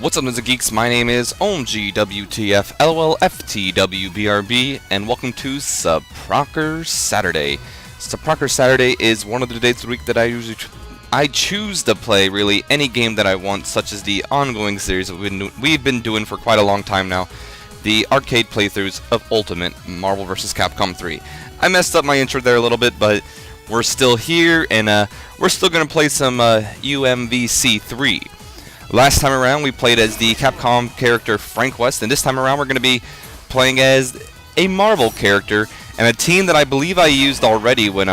What's up, Ninja Geeks? My name is OMGWTFLOLFTWBRB, and welcome to Suprocker Saturday. Suprocker Saturday is one of the days of the week that I choose to play really any game that I want, such as the ongoing series that we've been doing for quite a long time now, the arcade playthroughs of Ultimate Marvel vs. Capcom 3. I messed up my intro there a little bit, but we're still here, and we're still going to play some UMVC 3. Last time around we played as the Capcom character Frank West, and this time around we're going to be playing as a Marvel character and a team that I believe I used already when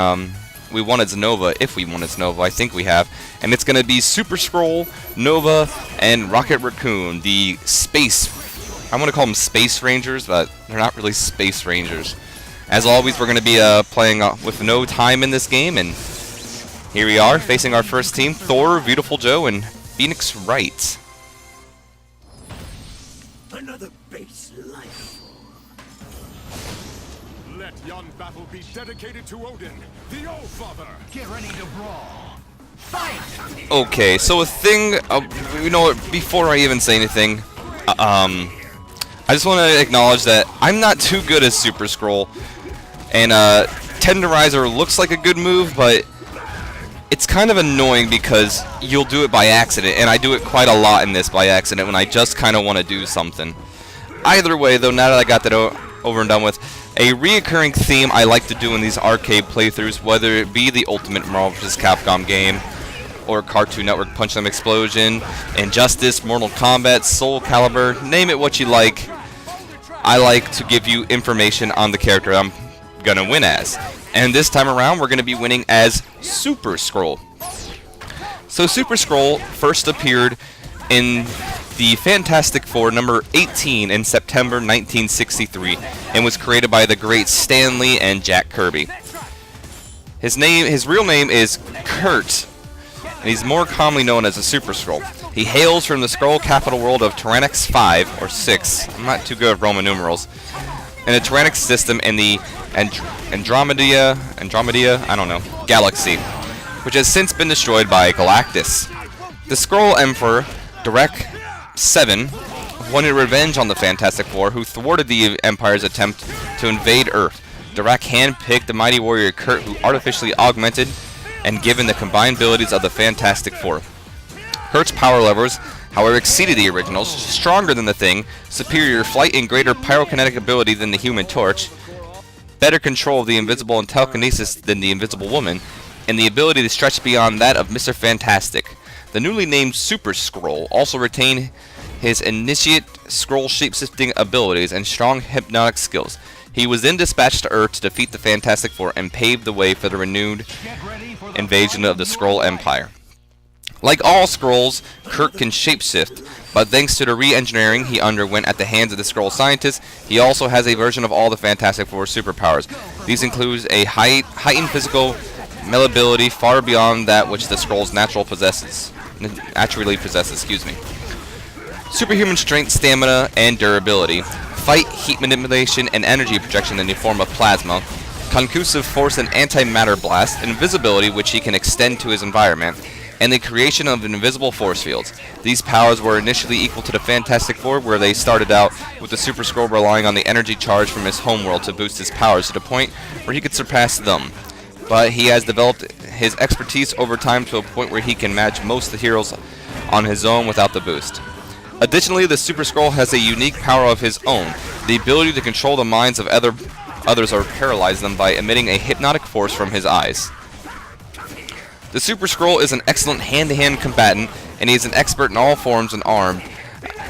we won as Nova, if we won as Nova. I think we have. And it's going to be Super-Skrull, Nova, and Rocket Raccoon, the space, I want to call them Space Rangers, but they're not really Space Rangers. As always, we're going to be playing with no time in this game, and here we are facing our first team, Thor, Beautiful Joe, and Phoenix Wright. Another base life. Let yon battle be dedicated to Odin, the All-Father. Get ready to brawl. Fight! Okay, so a thing, you know what, before I even say anything, I just want to acknowledge that I'm not too good at Super-Skrull, and Tenderizer looks like a good move, but it's kind of annoying because you'll do it by accident, and I do it quite a lot in this by accident when I just kind of want to do something. Either way, though, now that I got that over and done with, a reoccurring theme I like to do in these arcade playthroughs, whether it be the Ultimate Marvel vs. Capcom game, or Cartoon Network Punch Them Explosion, Injustice, Mortal Kombat, Soul Calibur, name it what you like, I like to give you information on the character I'm gonna win as. And this time around, we're going to be winning as Super-Skrull. So Super-Skrull first appeared in the Fantastic Four number 18 in September 1963 and was created by the great Stan Lee and Jack Kirby. His real name is Kurt, and he's more commonly known as a Super-Skrull. He hails from the Skrull capital world of Tyrannix 5 or 6. I'm not too good at Roman numerals. And the Tyrannix system in the Andromeda, I don't know, galaxy, which has since been destroyed by Galactus. The Skrull Emperor, Direk 7, wanted revenge on the Fantastic Four, who thwarted the Empire's attempt to invade Earth. Direk handpicked the mighty warrior Kurt, who artificially augmented and given the combined abilities of the Fantastic Four. Kurt's power levels, however, exceeded the originals, stronger than the Thing, superior flight and greater pyrokinetic ability than the Human Torch, better control of the invisible and telekinesis than the Invisible Woman, and the ability to stretch beyond that of Mr. Fantastic. The newly named Super-Skrull also retained his initiate Skrull shape-shifting abilities and strong hypnotic skills. He was then dispatched to Earth to defeat the Fantastic Four and pave the way for the renewed invasion of the Skrull Empire. Like all Skrulls, Kurt can shapeshift, but thanks to the re-engineering he underwent at the hands of the Skrull scientists, he also has a version of all the Fantastic Four superpowers. These include a heightened physical malleability far beyond that which the Skrulls naturally possesses. Superhuman strength, stamina, and durability. Fight, heat manipulation, and energy projection in the form of plasma. Concussive force and antimatter blast. Invisibility, which he can extend to his environment. And the creation of invisible force fields. These powers were initially equal to the Fantastic Four, where they started out with the Super-Skrull relying on the energy charge from his homeworld to boost his powers to the point where he could surpass them. But he has developed his expertise over time to a point where he can match most of the heroes on his own without the boost. Additionally, the Super-Skrull has a unique power of his own, the ability to control the minds of others or paralyze them by emitting a hypnotic force from his eyes. The Super-Skrull is an excellent hand-to-hand combatant, and he is an expert in all forms of armed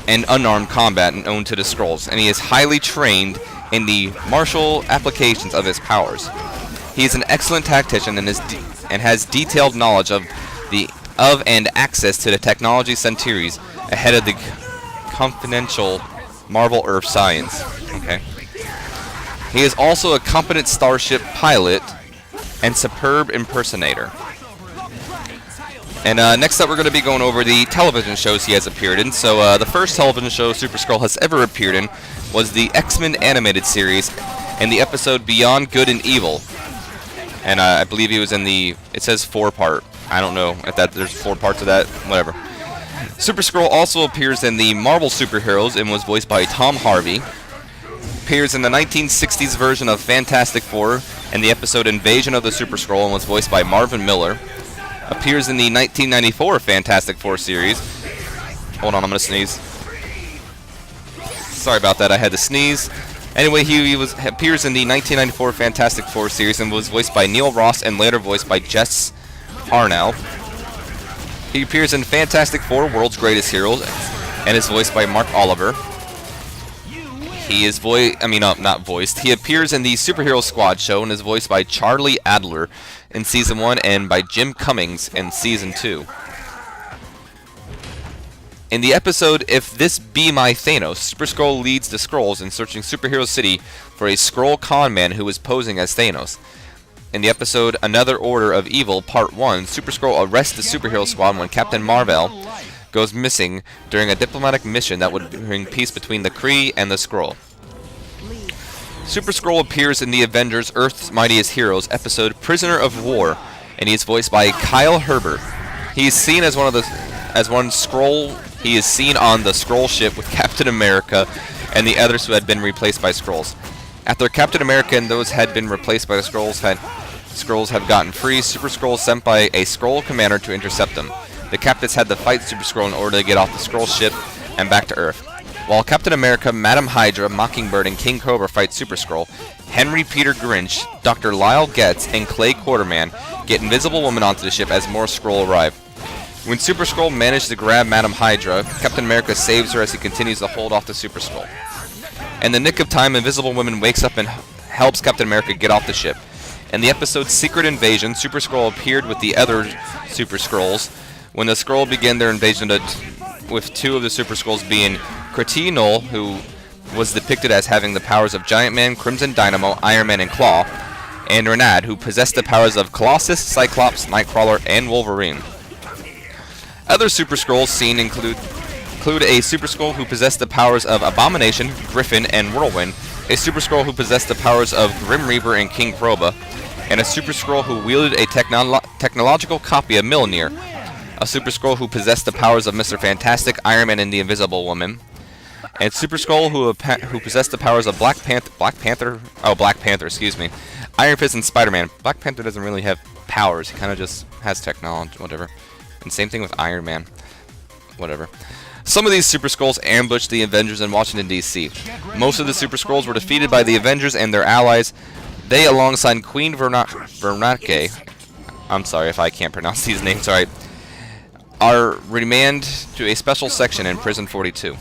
and unarmed combat known to the Skrulls, and he is highly trained in the martial applications of his powers. He is an excellent tactician and has detailed knowledge of and access to the technology centuries ahead of the confidential Marvel Earth science. Okay. He is also a competent starship pilot and superb impersonator. And next up, we're going to be going over the television shows he has appeared in. So the first television show Super-Skrull has ever appeared in was the X-Men animated series in the episode Beyond Good and Evil. And I believe he was in the, it says 4-part. I don't know if there's 4 parts of that, whatever. Super-Skrull also appears in the Marvel Superheroes and was voiced by Tom Harvey. Appears in the 1960s version of Fantastic Four in the episode Invasion of the Super-Skrull and was voiced by Marvin Miller. Appears in the 1994 Fantastic Four series. Hold on, I'm gonna sneeze. Sorry about that, I had to sneeze. Anyway, he appears in the 1994 Fantastic Four series and was voiced by Neil Ross and later voiced by Jess Arnell. He appears in Fantastic Four: World's Greatest Heroes and is voiced by Mark Oliver. He is not voiced. He appears in the Superhero Squad show and is voiced by Charlie Adler in Season 1 and by Jim Cummings in Season 2. In the episode If This Be My Thanos, Super-Skrull leads the Skrulls in searching Superhero City for a Skrull con man who is posing as Thanos. In the episode Another Order of Evil Part 1, Super-Skrull arrests the Superhero Squad when Captain Marvel goes missing during a diplomatic mission that would bring peace between the Kree and the Skrull. Super-Skrull appears in the Avengers Earth's Mightiest Heroes episode Prisoner of War, and he is voiced by Kyle Herbert. He is seen as one Skrull. He is seen on the Skrull ship with Captain America and the others who had been replaced by Skrulls. After Captain America and those had been replaced by the Skrulls have gotten free, Super-Skrull is sent by a Skrull commander to intercept them. The captains had to fight Super-Skrull in order to get off the Skrull ship and back to Earth. While Captain America, Madam Hydra, Mockingbird, and King Cobra fight Super-Skrull, Henry Peter Grinch, Dr. Lyle Getz, and Clay Quarterman get Invisible Woman onto the ship as more Skrull arrive. When Super-Skrull manages to grab Madam Hydra, Captain America saves her as he continues to hold off the Super-Skrull. In the nick of time, Invisible Woman wakes up and helps Captain America get off the ship. In the episode Secret Invasion, Super-Skrull appeared with the other Super-Skrulls. When the Skrull began their invasion with two of the Super-Skrulls being Kree Null, who was depicted as having the powers of Giant Man, Crimson Dynamo, Iron Man, and Claw, and Renad, who possessed the powers of Colossus, Cyclops, Nightcrawler, and Wolverine. Other Super-Skrulls seen include a Super-Skrull who possessed the powers of Abomination, Griffin, and Whirlwind, a Super-Skrull who possessed the powers of Grim Reaper and King Proba, and a Super-Skrull who wielded a technological copy of Mjolnir, a Super-Skrull who possessed the powers of Mr. Fantastic, Iron Man, and the Invisible Woman, and Super-Skrull who possessed the powers of Black Panther, Iron Fist, and Spider-Man. Black Panther doesn't really have powers, he kind of just has technology, whatever. And same thing with Iron Man, whatever. Some of these Super-Skrulls ambushed the Avengers in Washington, D.C. Most of the Super-Skrulls were defeated by the Avengers and their allies. They, alongside Queen Vernake, I'm sorry if I can't pronounce these names right, are remanded to a special section in Prison 42.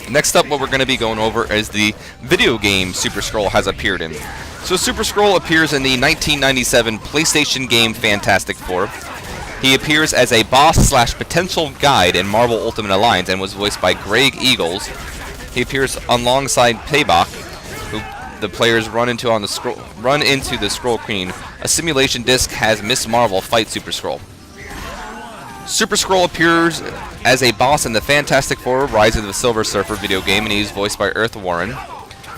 Next up, what we're going to be going over is the video game Super-Skrull has appeared in. So Super-Skrull appears in the 1997 PlayStation game Fantastic Four. He appears as a boss/potential guide in Marvel Ultimate Alliance and was voiced by Greg Eagles. He appears alongside Payback, who the players run into the Skrull Queen. A simulation disc has Miss Marvel fight Super-Skrull. Super-Skrull appears as a boss in the Fantastic Four: Rise of the Silver Surfer video game, and he's voiced by Earth Warren.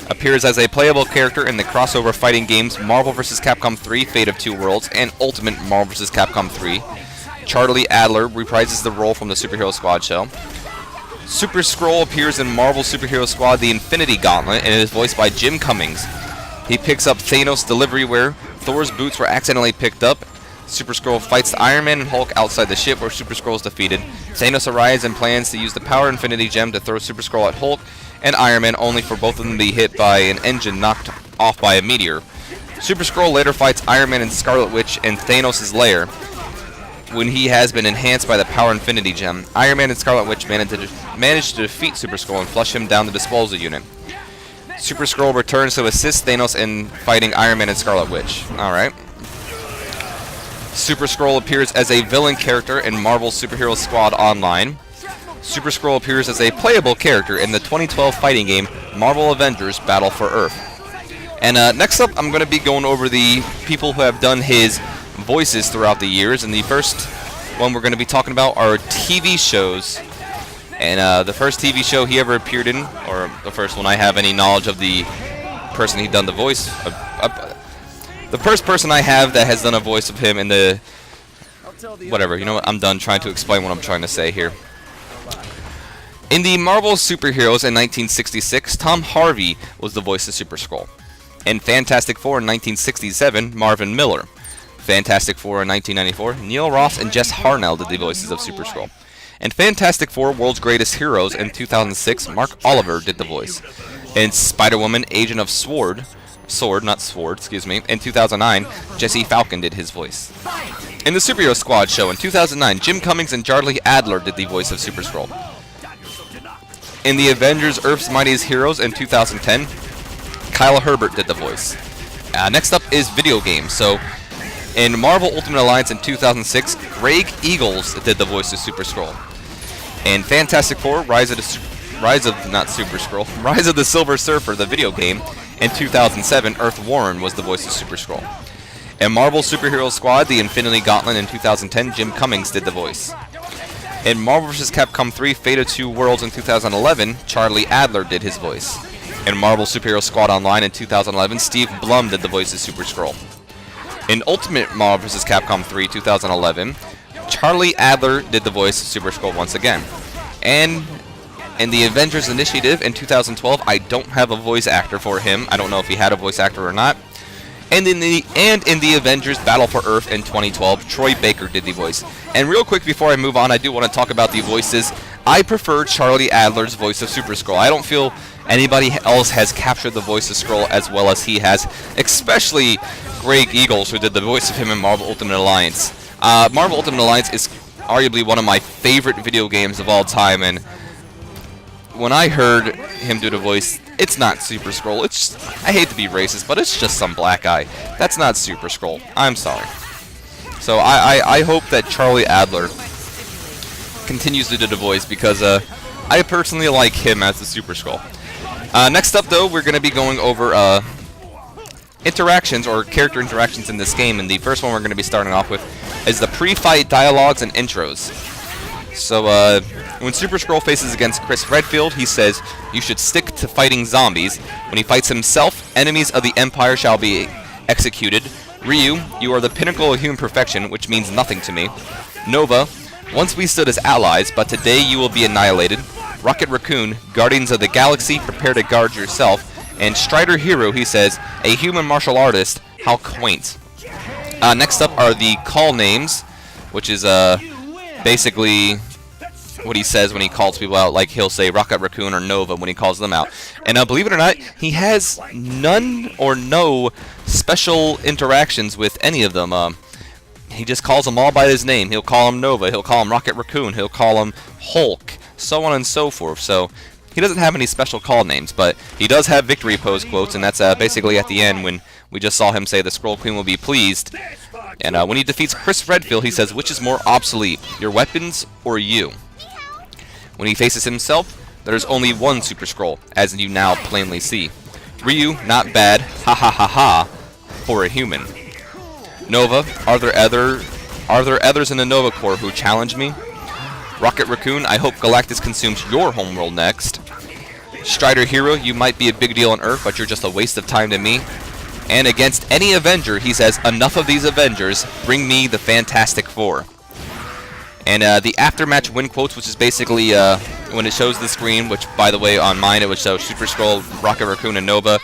Appears as a playable character in the crossover fighting games Marvel vs. Capcom 3: Fate of Two Worlds and Ultimate Marvel vs. Capcom 3. Charlie Adler reprises the role from the Superhero Squad show. Super-Skrull appears in Marvel Superhero Squad: The Infinity Gauntlet and is voiced by Jim Cummings. He picks up Thanos' delivery where Thor's boots were accidentally picked up. Super-Skrull fights Iron Man and Hulk outside the ship where Super-Skrull is defeated. Thanos arrives and plans to use the Power Infinity Gem to throw Super-Skrull at Hulk and Iron Man, only for both of them to be hit by an engine knocked off by a meteor. Super-Skrull later fights Iron Man and Scarlet Witch in Thanos' lair when he has been enhanced by the Power Infinity Gem. Iron Man and Scarlet Witch manage to defeat Super-Skrull and flush him down the disposal unit. Super-Skrull returns to assist Thanos in fighting Iron Man and Scarlet Witch. Alright. Super-Skrull appears as a villain character in Marvel Superhero Squad Online. Super-Skrull appears as a playable character in the 2012 fighting game Marvel Avengers Battle for Earth. And next up, I'm going to be going over the people who have done his voices throughout the years. And the first one we're going to be talking about are TV shows. And the first TV show he ever appeared in, or the first one I have any knowledge of the person he done the voice of, the first person I have that has done a voice of him in the... Whatever, you know what, I'm done trying to explain what I'm trying to say here. In the Marvel Superheroes in 1966, Tom Harvey was the voice of Super-Skrull. In Fantastic Four in 1967, Marvin Miller. Fantastic Four in 1994, Neil Ross and Jess Harnell did the voices of Super-Skrull. In Fantastic Four World's Greatest Heroes in 2006, Mark Oliver did the voice. In Spider-Woman Agent of in 2009, Jesse Falcon did his voice. In the Superhero Squad show in 2009, Jim Cummings and Charlie Adler did the voice of Super-Skrull. In the Avengers Earth's Mightiest Heroes in 2010, Kyle Herbert did the voice. Next up is video games. So, in Marvel Ultimate Alliance in 2006, Greg Eagles did the voice of Super-Skrull. In Fantastic Four, Rise of the Silver Surfer, the video game, in 2007, Earth Warren was the voice of Super-Skrull. In Marvel Superhero Squad, the Infinity Gauntlet in 2010, Jim Cummings did the voice. In Marvel vs. Capcom 3 Fate of Two Worlds in 2011, Charlie Adler did his voice. In Marvel Superhero Squad Online in 2011, Steve Blum did the voice of Super-Skrull. In Ultimate Marvel vs. Capcom 3 2011, Charlie Adler did the voice of Super-Skrull once again. And in the Avengers Initiative in 2012, I don't have a voice actor for him. I don't know if he had a voice actor or not. And in the Avengers Battle for Earth in 2012, Troy Baker did the voice. And real quick before I move on, I do want to talk about the voices. I prefer Charlie Adler's voice of Super-Skrull. I don't feel anybody else has captured the voice of Skrull as well as he has, especially Greg Eagles, who did the voice of him in Marvel Ultimate Alliance. Marvel Ultimate Alliance is arguably one of my favorite video games of all time, and when I heard him do the voice, it's not Super-Skrull. It's, I hate to be racist, but it's just some black guy. That's not Super-Skrull. I'm sorry. So I hope that Charlie Adler continues to do the voice because I personally like him as the Super-Skrull. Next up, though, we're going to be going over interactions or character interactions in this game, and the first one we're going to be starting off with is the pre-fight dialogues and intros. So, when Super-Skrull faces against Chris Redfield, he says, "You should stick to fighting zombies." When he fights himself, "Enemies of the Empire shall be executed." Ryu, "You are the pinnacle of human perfection, which means nothing to me." Nova, "Once we stood as allies, but today you will be annihilated." Rocket Raccoon, "Guardians of the Galaxy, prepare to guard yourself." And Strider Hero, he says, "A human martial artist, how quaint." Next up are the call names, which is, basically what he says when he calls people out. Like, he'll say Rocket Raccoon or Nova when he calls them out. And believe it or not, he has none or no special interactions with any of them. He just calls them all by his name. He'll call him Nova, he'll call him Rocket Raccoon, he'll call him Hulk, so on and so forth. So he doesn't have any special call names, but he does have victory pose quotes, and that's basically at the end when we just saw him say the Skrull Queen will be pleased. And when he defeats Chris Redfield, he says, "Which is more obsolete, your weapons or you?" When he faces himself, there's only one Super-Skrull, as you now plainly see. Ryu, "Not bad, ha ha ha ha, for a human." Nova, are there others in the Nova Corps who challenge me?" Rocket Raccoon, "I hope Galactus consumes your homeworld next." Strider Hero, "You might be a big deal on Earth, but you're just a waste of time to me." And against any Avenger, he says, "Enough of these Avengers, bring me the Fantastic Four." And the aftermatch win quotes, which is basically when it shows the screen, which, by the way, on mine it would show Super-Skrull, Rocket Raccoon, and Nova.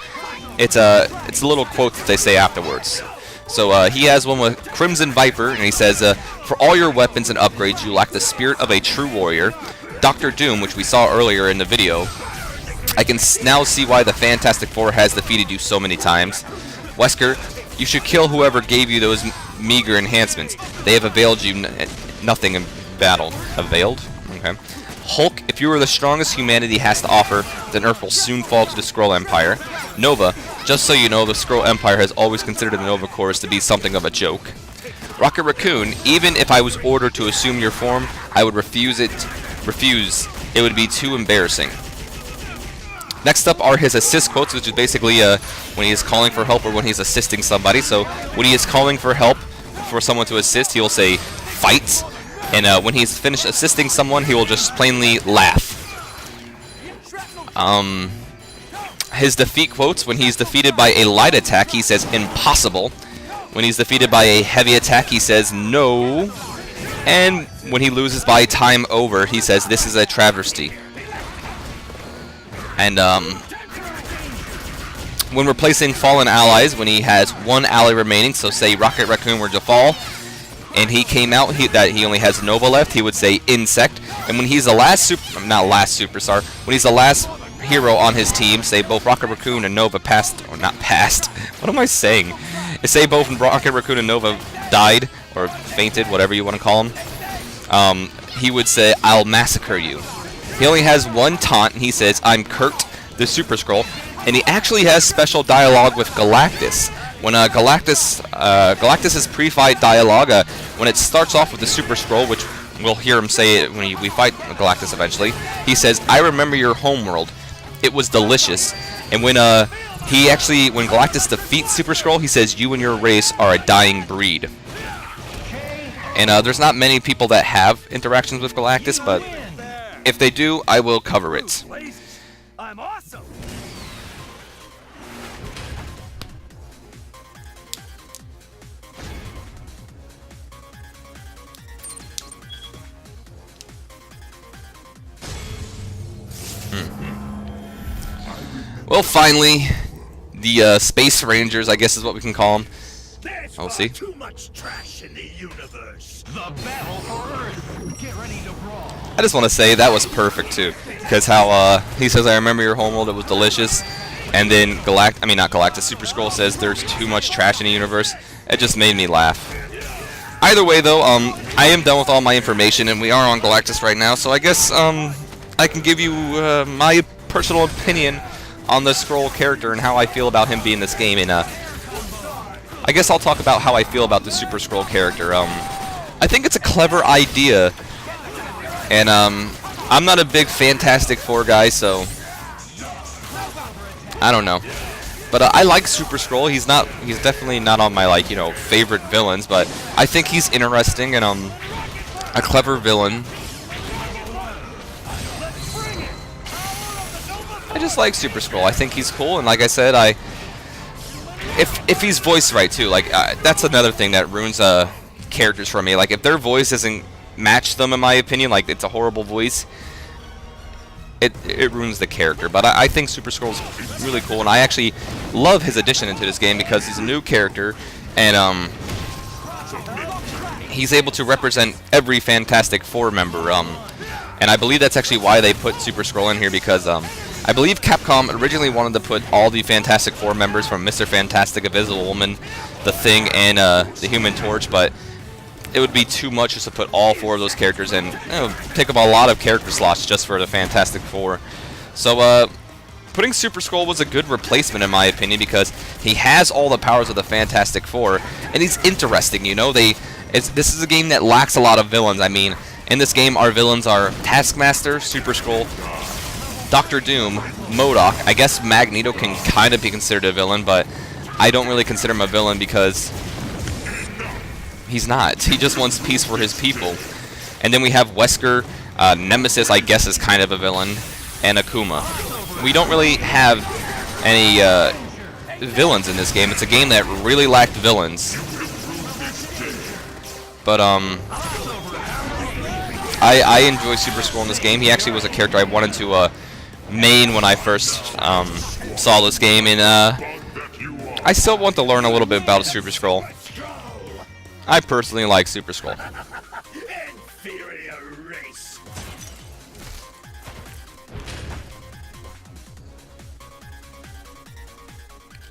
It's a little quote that they say afterwards. So he has one with Crimson Viper, and he says, "For all your weapons and upgrades, you lack the spirit of a true warrior." Dr. Doom, which we saw earlier in the video, "I can now see why the Fantastic Four has defeated you so many times." Wesker, "You should kill whoever gave you those meager enhancements. They have availed you nothing in battle." Availed? Okay. Hulk, "If you are the strongest humanity has to offer, then Earth will soon fall to the Skrull Empire." Nova, "Just so you know, the Skrull Empire has always considered the Nova Corps to be something of a joke." Rocket Raccoon, "Even if I was ordered to assume your form, I would refuse. It would be too embarrassing." Next up are his assist quotes, which is basically when he is calling for help or when he's assisting somebody. So when he is calling for help for someone to assist, he will say, "Fight." And when he's finished assisting someone, he will just plainly laugh. His defeat quotes, when he's defeated by a light attack, he says, "Impossible." When he's defeated by a heavy attack, he says, "No." And when he loses by time over, he says, "This is a travesty." And when replacing fallen allies, when he has one ally remaining, so say Rocket Raccoon were to fall, and he came out that he only has Nova left, he would say Insect. And when he's the last superstar, when he's the last hero on his team, say both Rocket Raccoon and Nova passed, or not passed, what am I saying? Say both Rocket Raccoon and Nova died, or fainted, whatever you want to call him, he would say, I'll massacre you. He only has one taunt, and he says, I'm Kurt, the Super-Skrull, and he actually has special dialogue with Galactus. When Galactus's pre-fight dialogue, when it starts off with the Super-Skrull, which we'll hear him say it when we fight Galactus eventually, he says, I remember your homeworld. It was delicious. And when Galactus defeats Super-Skrull, he says, you and your race are a dying breed. And there's not many people that have interactions with Galactus, but if they do, I will cover it. I'm awesome. Well, finally, the Space Rangers, I guess is what we can call them. We'll see. Too much trash in the universe. The battle for Earth. Get ready to brawl. I just want to say that was perfect too, because how he says, "I remember your homeworld. It was delicious," and then Super-Skrull says, "There's too much trash in the universe." It just made me laugh. Either way, though, I am done with all my information, and we are on Galactus right now, so I guess I can give you my personal opinion on the Skrull character and how I feel about him being in this game. And I guess I'll talk about how I feel about the Super-Skrull character. I think it's a clever idea, and I'm not a big Fantastic Four guy, so I don't know. But I like Super-Skrull. He's definitely not on my favorite villains, but I think he's interesting and a clever villain. I just like Super-Skrull. I think he's cool, and like I said, if he's voiced right too, that's another thing that ruins characters for me. Like if their voice doesn't match them, in my opinion, like it's a horrible voice, it ruins the character. But I think Super-Skrull's really cool, and I actually love his addition into this game because he's a new character, and he's able to represent every Fantastic Four member. And I believe that's actually why they put Super-Skrull in here, because I believe Capcom originally wanted to put all the Fantastic Four members from Mr. Fantastic, Invisible Woman, The Thing, and the Human Torch, but it would be too much just to put all four of those characters in. It would take up a lot of character slots just for the Fantastic Four. So putting Super-Skrull was a good replacement in my opinion, because he has all the powers of the Fantastic Four, and he's interesting. This is a game that lacks a lot of villains. I mean, in this game, our villains are Taskmaster, Super-Skrull, Dr. Doom, MODOK. I guess Magneto can kind of be considered a villain, but I don't really consider him a villain because he's not. He just wants peace for his people. And then we have Wesker, Nemesis, I guess, is kind of a villain, and Akuma. We don't really have any villains in this game. It's a game that really lacked villains. But I enjoy Super-Skrull in this game. He actually was a character I wanted to main when I first saw this game, and I still want to learn a little bit about Super-Skrull. I personally like Super-Skrull. Inferior race.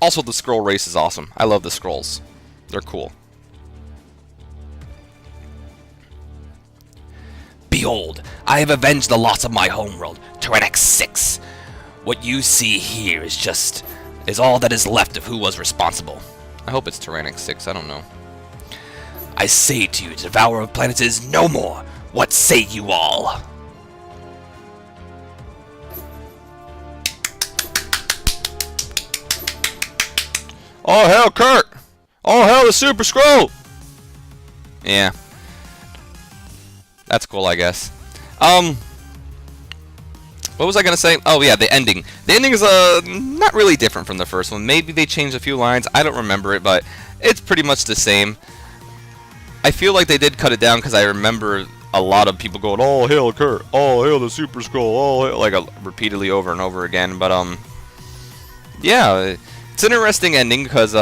Also, the Skrull race is awesome. I love the Skrulls. They're cool. Behold, I have avenged the loss of my homeworld, Tyrannex 6. What you see here is all that is left of who was responsible. I hope it's Tyrannex 6, I don't know. I say to you, the Devourer of Planets is no more. What say you all? Oh hell, Kurt! Oh hell, the Super-Skrull! Yeah. That's cool, I guess. What was I gonna say? Oh yeah, the ending. The ending is not really different from the first one. Maybe they changed a few lines. I don't remember it, but it's pretty much the same. I feel like they did cut it down because I remember a lot of people going, "Oh, hail Kurt! Oh, hail the Super-Skrull! Oh, hail," like repeatedly over and over again. But yeah, it's an interesting ending because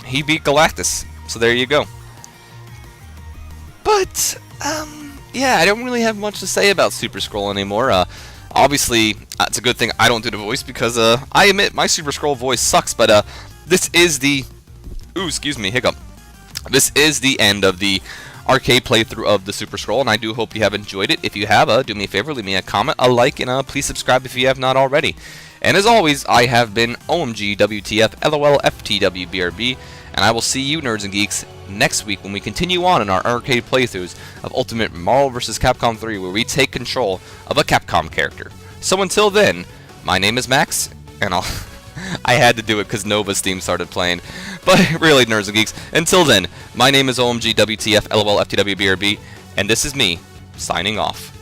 he beat Galactus. So there you go. But yeah, I don't really have much to say about Super-Skrull anymore. Obviously, it's a good thing I don't do the voice because I admit my Super-Skrull voice sucks. But this is the excuse me, hiccup. This is the end of the arcade playthrough of the Super-Skrull, and I do hope you have enjoyed it. If you have, do me a favor, leave me a comment, a like, and please subscribe if you have not already. And as always, I have been OMG WTF LOL FTWBRB, and I will see you nerds and geeks next week when we continue on in our arcade playthroughs of Ultimate Marvel vs. Capcom 3, where we take control of a Capcom character. So until then, my name is Max, and I had to do it because Nova's theme started playing. But really, nerds and geeks, until then, my name is OMG WTF LOL FTWBRB, and this is me, signing off.